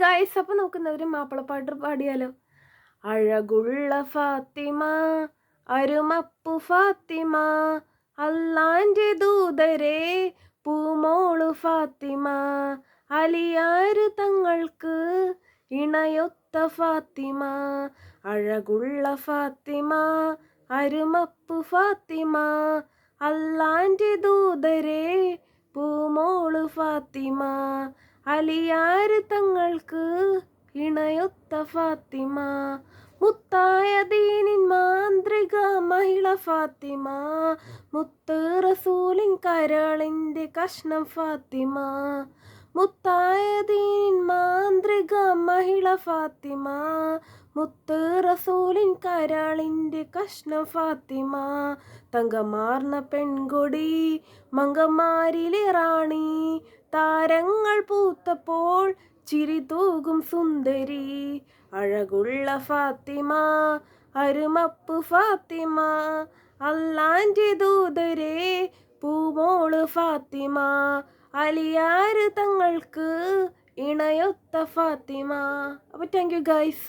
Guys, അപ്പൊ നോക്കുന്നവര് മാപ്പിളപ്പാട്ട് പാടിയാലോ? അഴകുള്ള ഫാത്തിമ, അരുമപ്പു ഫാത്തിമ, അല്ലാന്റെ ദൂതരെ പൂമോളു ഫാത്തിമ, അലിയാര് തങ്ങൾക്ക് ഇണയൊത്ത ഫാത്തിമ. അഴകുള്ള ഫാത്തിമ, അരുമപ്പു ഫാത്തിമ, അല്ലാന്റെ ദൂതരെ പൂമോളു ഫാത്തിമ, അലിയാര് തങ്ങൾക്ക് ഇണയൊത്ത ഫാത്തിമ. മുത്തായ ദീനിൻ മാന്ത്രിക മഹിള ഫാത്തിമ, മുത്ത് റസൂലിൻ കരളിൻ്റെ കഷ്ണം ഫാത്തിമ. മുത്തായ ദീനിൻ മാന്ത്രിക മഹിള ഫാത്തിമ, മുത്ത് റസൂലിൻ കരളിൻ്റെ കഷ്ണം ഫാത്തിമ. തങ്കമാർന്ന പെൺകൊടി, മങ്കമാരിലെ റാണി, താരങ്ങൾ പൂത്തപ്പോൾ ചിരി തൂകും സുന്ദരി. അഴകുള്ള ഫാത്തിമ, അരുമപ്പു ഫാത്തിമ, അല്ലാന്റെ ദൂതരെ പൂമോള് ഫാത്തിമ, അലിയാര് തങ്ങൾക്ക് ഇണയൊത്ത ഫാത്തിമ. അപ്പോൾ താങ്ക് യു ഗൈസ്.